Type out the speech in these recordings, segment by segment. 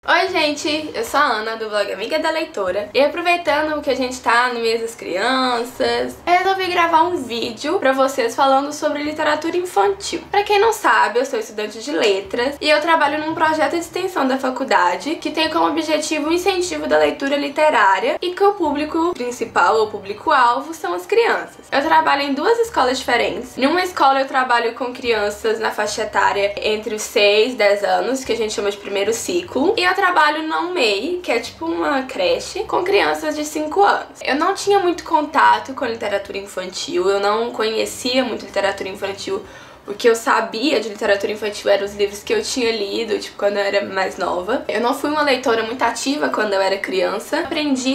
Oi gente, eu sou a Ana do blog Amiga da Leitora e aproveitando que a gente tá no mês das crianças, eu resolvi gravar um vídeo pra vocês falando sobre literatura infantil. Pra quem não sabe, eu sou estudante de letras e eu trabalho num projeto de extensão da faculdade que tem como objetivo o incentivo da leitura literária e que o público principal ou público-alvo são as crianças. Eu trabalho em duas escolas diferentes. Em uma escola eu trabalho com crianças na faixa etária entre os 6 e 10 anos, que a gente chama de primeiro ciclo, e eu trabalho na UMEI, que é tipo uma creche, com crianças de 5 anos. Eu não tinha muito contato com literatura infantil, eu não conhecia muito literatura infantil. O que eu sabia de literatura infantil eram os livros que eu tinha lido, tipo, quando eu era mais nova. Eu não fui uma leitora muito ativa quando eu era criança.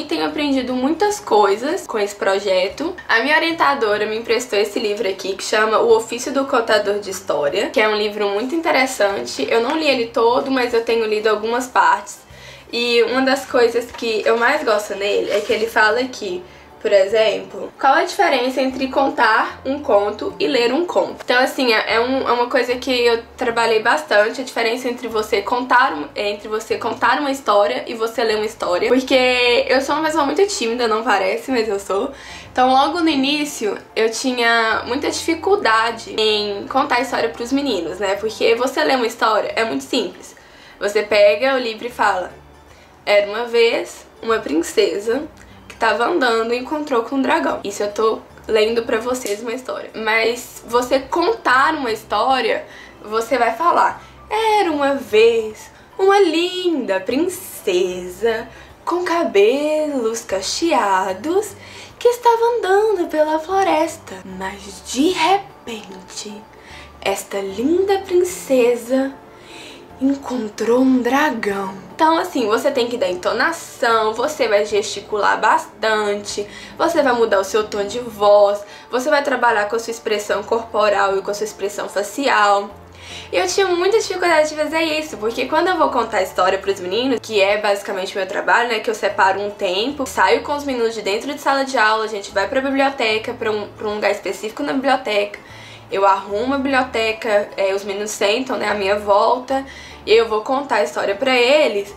Tenho aprendido muitas coisas com esse projeto. A minha orientadora me emprestou esse livro aqui, que chama O Ofício do Contador de História, que é um livro muito interessante. Eu não li ele todo, mas eu tenho lido algumas partes. E uma das coisas que eu mais gosto nele é que ele fala que, por exemplo, qual a diferença entre contar um conto e ler um conto? Então, assim, é uma coisa que eu trabalhei bastante, a diferença entre você contar uma história e você ler uma história. Porque eu sou uma pessoa muito tímida, não parece, mas eu sou. Então, logo no início, eu tinha muita dificuldade em contar a história pros meninos, né? Porque você ler uma história é muito simples. Você pega o livro e fala: era uma vez uma princesa tava andando e encontrou com um dragão. Isso eu tô lendo pra vocês uma história. Mas você contar uma história, você vai falar: era uma vez uma linda princesa com cabelos cacheados que estava andando pela floresta. Mas de repente, esta linda princesa encontrou um dragão. Então, assim, você tem que dar entonação, você vai gesticular bastante, você vai mudar o seu tom de voz, você vai trabalhar com a sua expressão corporal e com a sua expressão facial. E eu tinha muita dificuldade de fazer isso, porque quando eu vou contar a história pros meninos, que é basicamente o meu trabalho, né, que eu separo um tempo, saio com os meninos de dentro de sala de aula, a gente vai pra biblioteca, pra um lugar específico na biblioteca, eu arrumo a biblioteca, os meninos sentam, né, à minha volta, e eu vou contar a história pra eles.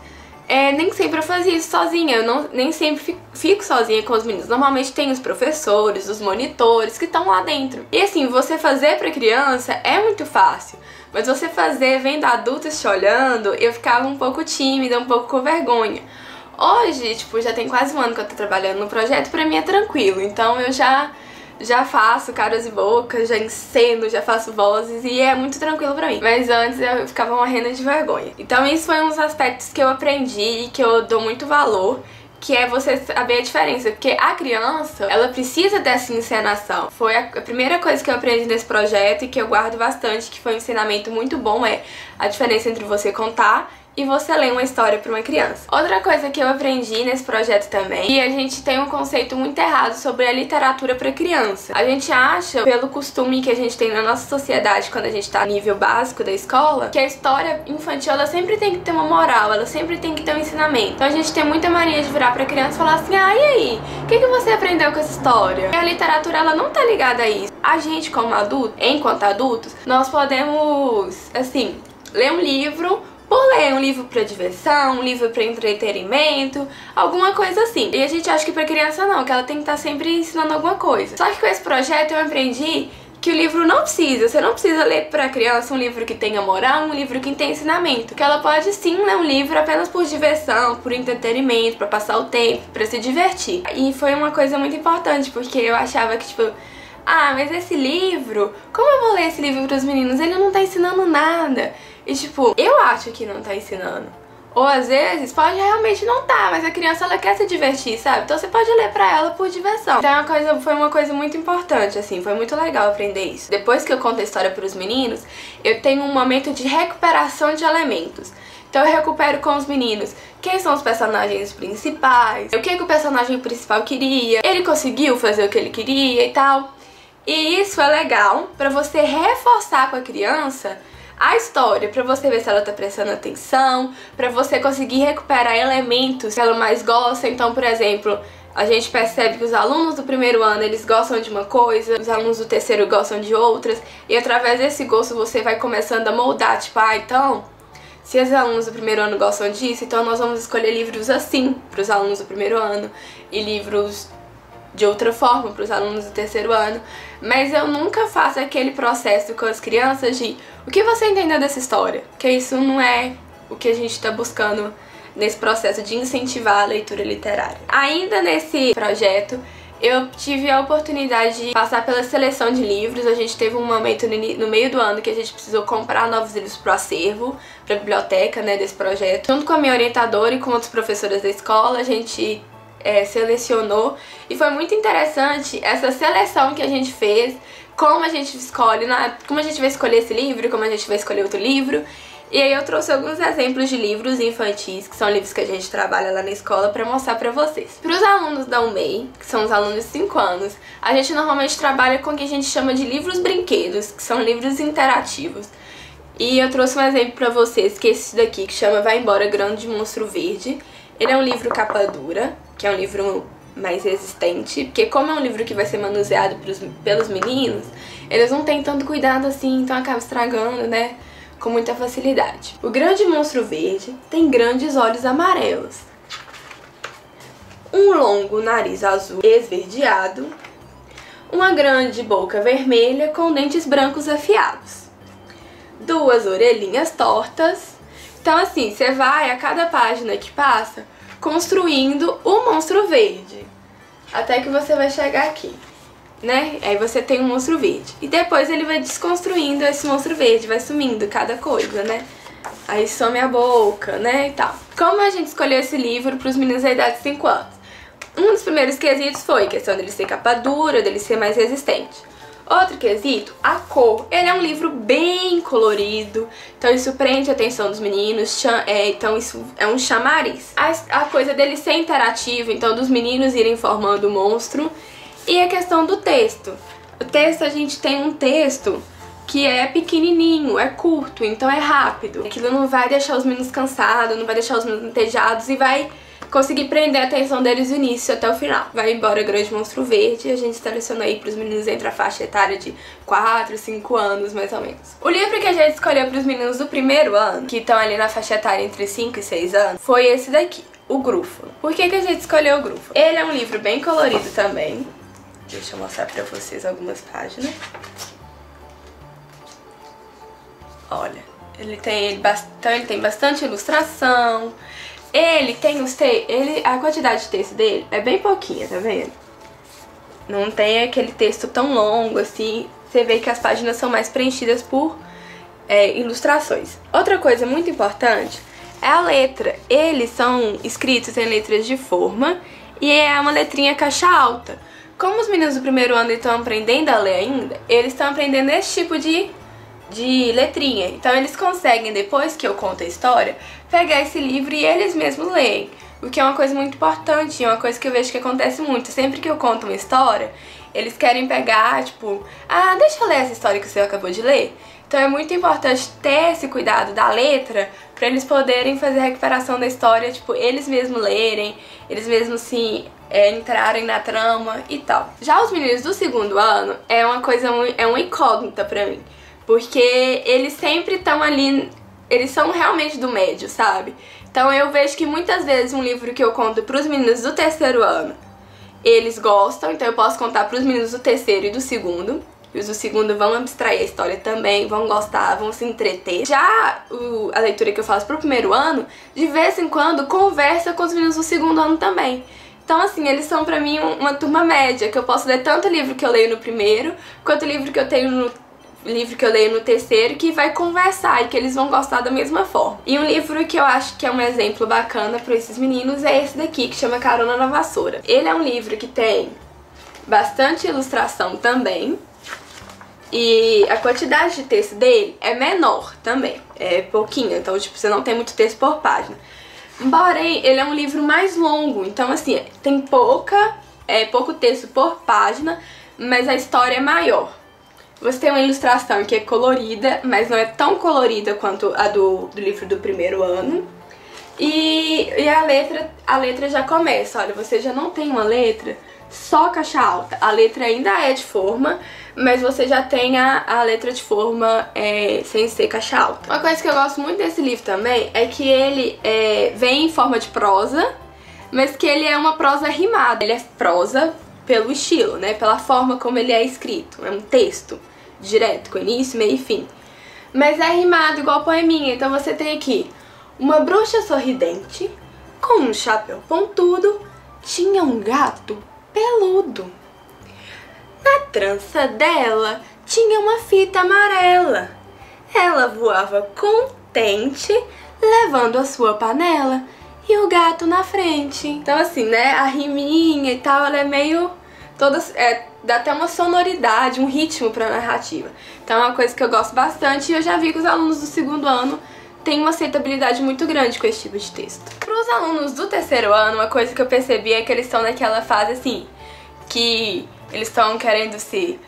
Nem sempre eu fazia isso sozinha, nem sempre fico sozinha com os meninos. Normalmente tem os professores, os monitores que estão lá dentro. E assim, você fazer pra criança é muito fácil, mas você fazer vendo adultos te olhando, eu ficava um pouco tímida, um pouco com vergonha. Hoje, tipo, já tem quase um ano que eu tô trabalhando no projeto, pra mim é tranquilo, então eu já faço caras e bocas, já enceno, já faço vozes e é muito tranquilo pra mim. Mas antes eu ficava morrendo de vergonha. Então isso foi um dos aspectos que eu aprendi e que eu dou muito valor, que é você saber a diferença, porque a criança, ela precisa dessa encenação. Foi a primeira coisa que eu aprendi nesse projeto e que eu guardo bastante, que foi um ensinamento muito bom, é a diferença entre você contar e você lê uma história para uma criança. Outra coisa que eu aprendi nesse projeto também, e a gente tem um conceito muito errado sobre a literatura para criança. A gente acha, pelo costume que a gente tem na nossa sociedade quando a gente tá no nível básico da escola, que a história infantil, ela sempre tem que ter uma moral, ela sempre tem que ter um ensinamento. Então a gente tem muita mania de virar pra criança e falar assim: ah, e aí? O que você aprendeu com essa história? E a literatura, ela não tá ligada a isso. A gente, como adulto, enquanto adultos, nós podemos, assim, ler um livro por ler, um livro pra diversão, um livro pra entretenimento, alguma coisa assim. E a gente acha que pra criança não, que ela tem que estar sempre ensinando alguma coisa. Só que com esse projeto eu aprendi que o livro não precisa, você não precisa ler pra criança um livro que tenha moral, um livro que tenha ensinamento. Que ela pode sim ler um livro apenas por diversão, por entretenimento, pra passar o tempo, pra se divertir. E foi uma coisa muito importante, porque eu achava que, tipo, ah, mas esse livro, como eu vou ler esse livro pros meninos? Ele não tá ensinando nada. E tipo, eu acho que não tá ensinando. Ou às vezes pode realmente não tá, mas a criança, ela quer se divertir, sabe? Então você pode ler pra ela por diversão. Então foi uma coisa muito importante, assim, foi muito legal aprender isso. Depois que eu conto a história pros meninos, eu tenho um momento de recuperação de elementos. Então eu recupero com os meninos quem são os personagens principais, o que o personagem principal queria, ele conseguiu fazer o que ele queria e tal. E isso é legal pra você reforçar com a criança a história, pra você ver se ela tá prestando atenção, pra você conseguir recuperar elementos que ela mais gosta. Então, por exemplo, a gente percebe que os alunos do primeiro ano, eles gostam de uma coisa, os alunos do terceiro gostam de outras, e através desse gosto você vai começando a moldar, tipo, ah, então, Se os alunos do primeiro ano gostam disso, então nós vamos escolher livros assim para os alunos do primeiro ano e livros de outra forma para os alunos do terceiro ano. Mas eu nunca faço aquele processo com as crianças de o que você entendeu dessa história, porque isso não é o que a gente está buscando nesse processo de incentivar a leitura literária. Ainda nesse projeto, eu tive a oportunidade de passar pela seleção de livros. A gente teve um momento no meio do ano que a gente precisou comprar novos livros para o acervo, para a biblioteca, né, desse projeto. Junto com a minha orientadora e com outras professoras da escola, a gente selecionou, e foi muito interessante essa seleção que a gente fez, como a gente escolhe, como a gente vai escolher esse livro, como a gente vai escolher outro livro. E aí eu trouxe alguns exemplos de livros infantis, que são livros que a gente trabalha lá na escola, pra mostrar pra vocês. Para os alunos da UMEI, que são os alunos de 5 anos, a gente normalmente trabalha com o que a gente chama de livros brinquedos, que são livros interativos. E eu trouxe um exemplo pra vocês, que é esse daqui, que chama Vai Embora Grande Monstro Verde. Ele é um livro capa dura, que é um livro mais resistente, porque como é um livro que vai ser manuseado pelos meninos, eles não têm tanto cuidado assim, então acaba estragando, né, com muita facilidade. O grande monstro verde tem grandes olhos amarelos, um longo nariz azul esverdeado, uma grande boca vermelha com dentes brancos afiados, 2 orelhinhas tortas. Então assim, você vai a cada página que passa construindo o monstro verde, até que você vai chegar aqui, né? Aí você tem um monstro verde. E depois ele vai desconstruindo esse monstro verde, vai sumindo cada coisa, né? Aí some a boca, né, e tal. Como a gente escolheu esse livro para os meninos da idade de 5 anos? Um dos primeiros quesitos foi a questão dele ser capa dura, dele ser mais resistente. Outro quesito, a cor. Ele é um livro bem colorido, então isso prende a atenção dos meninos, então isso é um chamariz. A coisa dele ser interativo, então dos meninos irem formando o monstro. E a questão do texto. O texto, a gente tem um texto que é pequenininho, é curto, então é rápido. Aquilo não vai deixar os meninos cansados, não vai deixar os meninos entediados e vai conseguir prender a atenção deles do início até o final. Vai Embora Grande Monstro Verde, a gente selecionou aí pros meninos entre a faixa etária de 4, 5 anos, mais ou menos. O livro que a gente escolheu pros meninos do primeiro ano, que estão ali na faixa etária entre 5 e 6 anos, foi esse daqui, O Grúfalo. Por que a gente escolheu O Grúfalo? Ele é um livro bem colorido também. Deixa eu mostrar pra vocês algumas páginas. Olha, ele tem bastante ilustração. Ele tem a quantidade de texto dele é bem pouquinha, tá vendo? Não tem aquele texto tão longo assim. Você vê que as páginas são mais preenchidas por ilustrações. Outra coisa muito importante é a letra. Eles são escritos em letras de forma e é uma letrinha caixa alta. Como os meninos do primeiro ano estão aprendendo a ler ainda, eles estão aprendendo esse tipo de letrinha. Então eles conseguem, depois que eu conto a história, pegar esse livro e eles mesmos leem. O que é uma coisa muito importante, é uma coisa que eu vejo que acontece muito. Sempre que eu conto uma história, eles querem pegar, tipo, deixa eu ler essa história que você acabou de ler. Então é muito importante ter esse cuidado da letra pra eles poderem fazer a recuperação da história, tipo, eles mesmos lerem, eles mesmos se entrarem na trama e tal. Já os meninos do segundo ano é uma incógnita pra mim, porque eles sempre estão ali, eles são realmente do médio, sabe? Então eu vejo que muitas vezes um livro que eu conto pros meninos do terceiro ano, eles gostam, então eu posso contar pros meninos do terceiro e do segundo. E os do segundo vão abstrair a história também, vão gostar, vão se entreter. Já a leitura que eu faço pro primeiro ano, de vez em quando conversa com os meninos do segundo ano também. Então assim, eles são pra mim uma turma média, que eu posso ler tanto o livro que eu leio no primeiro, quanto o livro que eu leio no terceiro, que vai conversar e que eles vão gostar da mesma forma. E um livro que eu acho que é um exemplo bacana para esses meninos é esse daqui, que chama Carona na Vassoura. Ele é um livro que tem bastante ilustração também, e a quantidade de texto dele é menor também, é pouquinho, então tipo, você não tem muito texto por página. Porém, ele é um livro mais longo, então assim, tem pouco texto por página, mas a história é maior. Você tem uma ilustração que é colorida, mas não é tão colorida quanto a do livro do primeiro ano. E a letra já começa, olha, você já não tem uma letra só caixa alta. A letra ainda é de forma, mas você já tem a letra de forma sem ser caixa alta. Uma coisa que eu gosto muito desse livro também é que ele vem em forma de prosa, mas que ele é uma prosa rimada. Ele é prosa pelo estilo, né? Pela forma como ele é escrito. É um texto direto, com início, meio e fim. Mas é rimado igual poeminha. Então você tem aqui: uma bruxa sorridente, com um chapéu pontudo, tinha um gato peludo. Na trança dela tinha uma fita amarela. Ela voava contente, levando a sua panela e o gato na frente. Então assim, né, a riminha e tal, ela é meio... dá até uma sonoridade, um ritmo pra narrativa. Então é uma coisa que eu gosto bastante e eu já vi que os alunos do segundo ano têm uma aceitabilidade muito grande com esse tipo de texto. Para os alunos do terceiro ano, uma coisa que eu percebi é que eles estão naquela fase assim, que eles estão querendo ser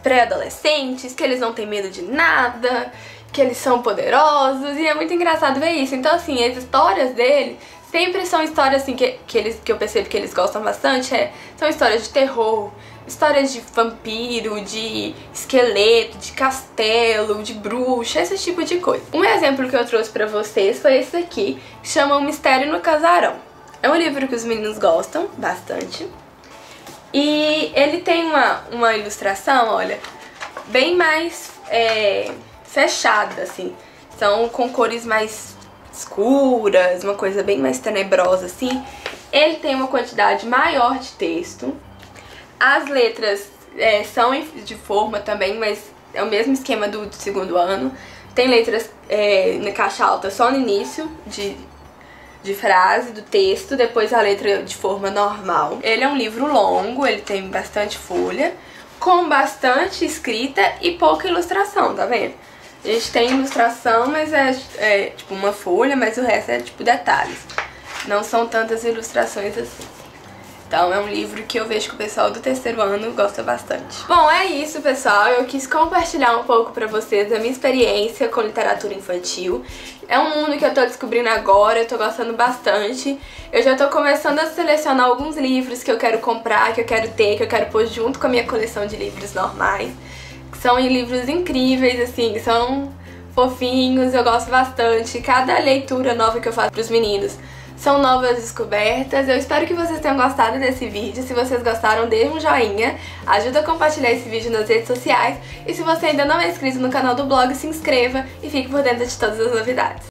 pré-adolescentes, que eles não têm medo de nada, que eles são poderosos, e é muito engraçado ver isso. Então assim, as histórias dele sempre são histórias assim que eu percebo que eles gostam bastante, são histórias de terror, histórias de vampiro, de esqueleto, de castelo, de bruxa, esse tipo de coisa. Um exemplo que eu trouxe pra vocês foi esse aqui, que chama O Mistério no Casarão. É um livro que os meninos gostam bastante. E ele tem uma ilustração, olha, bem mais fechada, assim. São com cores mais escuras, uma coisa bem mais tenebrosa, assim. Ele tem uma quantidade maior de texto. As letras são de forma também, mas é o mesmo esquema do segundo ano. Tem letras na caixa alta só no início de frase, do texto, depois a letra de forma normal. Ele é um livro longo, ele tem bastante folha, com bastante escrita e pouca ilustração, tá vendo? A gente tem ilustração, mas é tipo uma folha, mas o resto é tipo detalhes. Não são tantas ilustrações assim. Então é um livro que eu vejo que o pessoal do terceiro ano gosta bastante. Bom, é isso, pessoal. Eu quis compartilhar um pouco pra vocês a minha experiência com literatura infantil. É um mundo que eu tô descobrindo agora, eu tô gostando bastante. Eu já tô começando a selecionar alguns livros que eu quero comprar, que eu quero ter, que eu quero pôr junto com a minha coleção de livros normais. Que são livros incríveis, assim, que são fofinhos, eu gosto bastante. Cada leitura nova que eu faço pros meninos são novas descobertas. Eu espero que vocês tenham gostado desse vídeo. Se vocês gostaram, dê um joinha, ajuda a compartilhar esse vídeo nas redes sociais. E se você ainda não é inscrito no canal do blog, se inscreva e fique por dentro de todas as novidades.